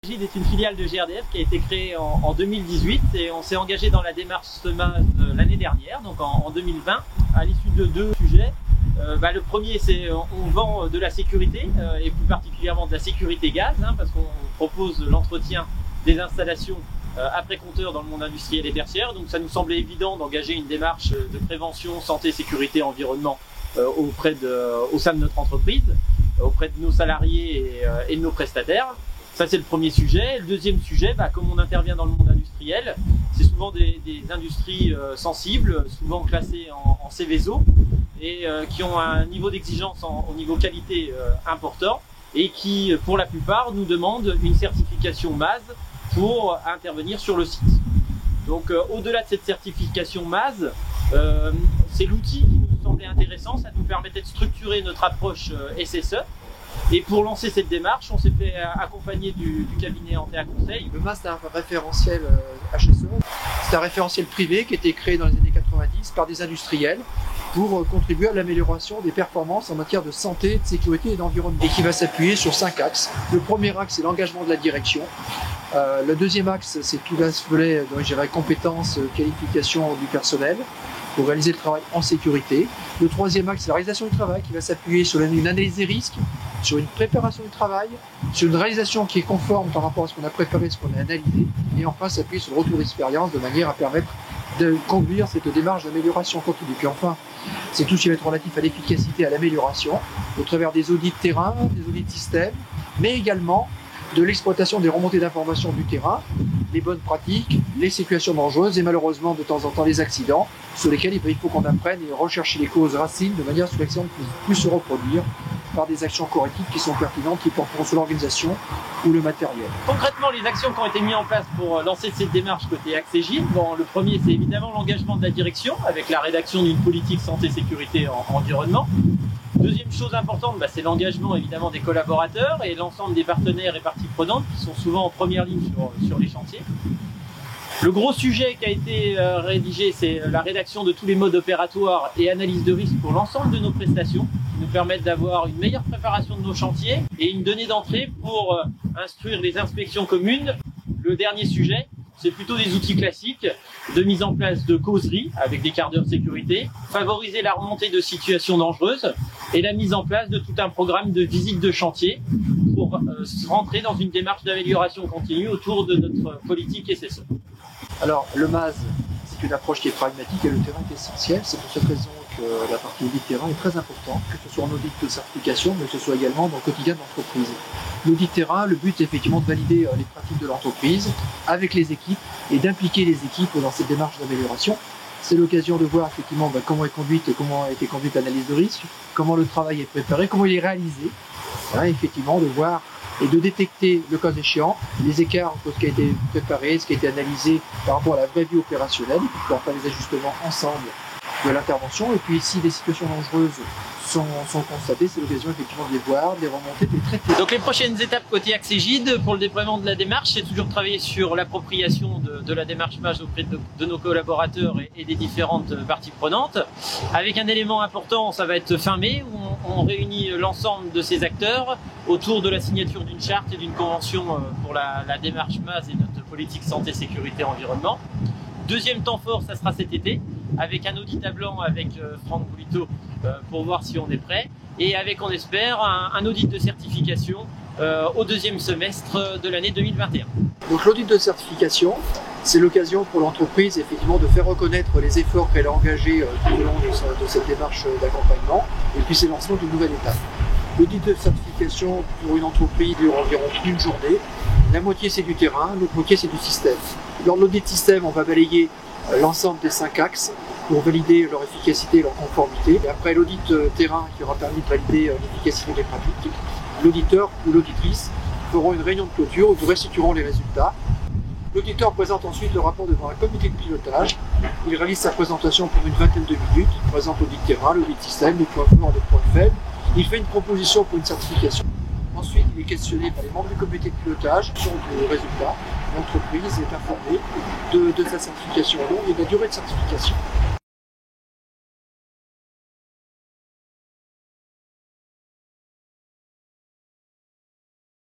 Gide est une filiale de GRDF qui a été créée en 2018 et on s'est engagé dans la démarche SEMAS l'année dernière, donc en 2020, à l'issue de deux sujets. Le premier, c'est on vend de la sécurité et plus particulièrement de la sécurité gaz, parce qu'on propose l'entretien des installations après compteur dans le monde industriel et tertiaire. Donc ça nous semblait évident d'engager une démarche de prévention, santé, sécurité, environnement au sein de notre entreprise, auprès de nos salariés et de nos prestataires. Ça, c'est le premier sujet. Le deuxième sujet, comme on intervient dans le monde industriel, c'est souvent des industries sensibles, souvent classées en Céveso, et qui ont un niveau d'exigence au niveau qualité important, et qui, pour la plupart, nous demandent une certification MAS pour intervenir sur le site. Donc, au-delà de cette certification MAS, c'est l'outil qui nous semblait intéressant. Ça nous permettait de structurer notre approche SSE. Et pour lancer cette démarche, on s'est fait accompagner du cabinet Antea Conseil. Le MAS est un référentiel HSE. C'est un référentiel privé qui a été créé dans les années 90 par des industriels pour contribuer à l'amélioration des performances en matière de santé, de sécurité et d'environnement. Et qui va s'appuyer sur 5 axes. Le premier axe, c'est l'engagement de la direction. Le deuxième axe, c'est tout l'aspect de compétences, qualification du personnel pour réaliser le travail en sécurité. Le troisième axe, c'est la réalisation du travail qui va s'appuyer sur une analyse des risques, sur une préparation du travail, sur une réalisation qui est conforme par rapport à ce qu'on a préparé, ce qu'on a analysé, et enfin s'appuyer sur le retour d'expérience de manière à permettre de conduire cette démarche d'amélioration continue. Puis enfin, c'est tout ce qui va être relatif à l'efficacité, à l'amélioration, au travers des audits terrain, des audits système, mais également de l'exploitation des remontées d'informations du terrain, les bonnes pratiques, les situations dangereuses et malheureusement de temps en temps les accidents sur lesquels il faut qu'on apprenne et rechercher les causes racines de manière à ce que l'accident ne puisse plus se reproduire par des actions correctives qui sont pertinentes, qui porteront sur l'organisation ou le matériel. Concrètement, les actions qui ont été mises en place pour lancer cette démarche côté Accès Gide, le premier, c'est évidemment l'engagement de la direction avec la rédaction d'une politique santé, sécurité, environnement. Deuxième chose importante, c'est l'engagement évidemment des collaborateurs et l'ensemble des partenaires et parties prenantes qui sont souvent en première ligne sur les chantiers. Le gros sujet qui a été rédigé, c'est la rédaction de tous les modes opératoires et analyse de risque pour l'ensemble de nos prestations, qui nous permettent d'avoir une meilleure préparation de nos chantiers et une donnée d'entrée pour instruire les inspections communes. Le dernier sujet, c'est plutôt des outils classiques de mise en place de causeries avec des quarts d'heure sécurité, favoriser la remontée de situations dangereuses et la mise en place de tout un programme de visite de chantier pour rentrer dans une démarche d'amélioration continue autour de notre politique SSE. Alors, le MAS, c'est une approche qui est pragmatique et le terrain est essentiel. C'est pour cette raison que la partie audit terrain est très importante, que ce soit en audit de certification, mais que ce soit également dans le quotidien de l'entreprise. L'audit terrain, le but est effectivement de valider les pratiques de l'entreprise avec les équipes et d'impliquer les équipes dans cette démarche d'amélioration. C'est l'occasion de voir effectivement comment a été conduite l'analyse de risque, comment le travail est préparé, comment il est réalisé. Effectivement, de voir et de détecter, le cas échéant, les écarts entre ce qui a été préparé, ce qui a été analysé par rapport à la vraie vie opérationnelle, et puis pouvoir faire les ajustements ensemble de l'intervention. Et puis si des situations dangereuses sont constatées, c'est l'occasion effectivement de les voir, de les remonter, de les traiter. Donc les prochaines étapes côté Accès Gide pour le déploiement de la démarche, c'est toujours travailler sur l'appropriation de la démarche MAS auprès de nos collaborateurs et des différentes parties prenantes. Avec un élément important, ça va être fin mai, où on réunit l'ensemble de ces acteurs autour de la signature d'une charte et d'une convention pour la démarche MAS et notre politique santé, sécurité, environnement. Deuxième temps fort, ça sera cet été, avec un audit à blanc avec Franck Boulito pour voir si on est prêt, et avec, on espère, un audit de certification au deuxième semestre de l'année 2021. Donc l'audit de certification, c'est l'occasion pour l'entreprise effectivement de faire reconnaître les efforts qu'elle a engagés tout au long de cette démarche d'accompagnement, et puis c'est le lancement d'une nouvelle étape. L'audit de certification pour une entreprise dure environ une journée. La moitié c'est du terrain, l'autre moitié c'est du système. Lors de l'audit système, on va balayer l'ensemble des 5 axes pour valider leur efficacité et leur conformité. Et après l'audit terrain qui aura permis de valider l'efficacité des pratiques, l'auditeur ou l'auditrice feront une réunion de clôture où nous restituerons les résultats. L'auditeur présente ensuite le rapport devant un comité de pilotage. Il réalise sa présentation pour une vingtaine de minutes. Il présente l'audit terrain, l'audit système, les points forts, les points faibles. Il fait une proposition pour une certification. Ensuite, il est questionné par les membres du comité de pilotage sur le résultat. L'entreprise est informée de sa certification longue et de la durée de certification.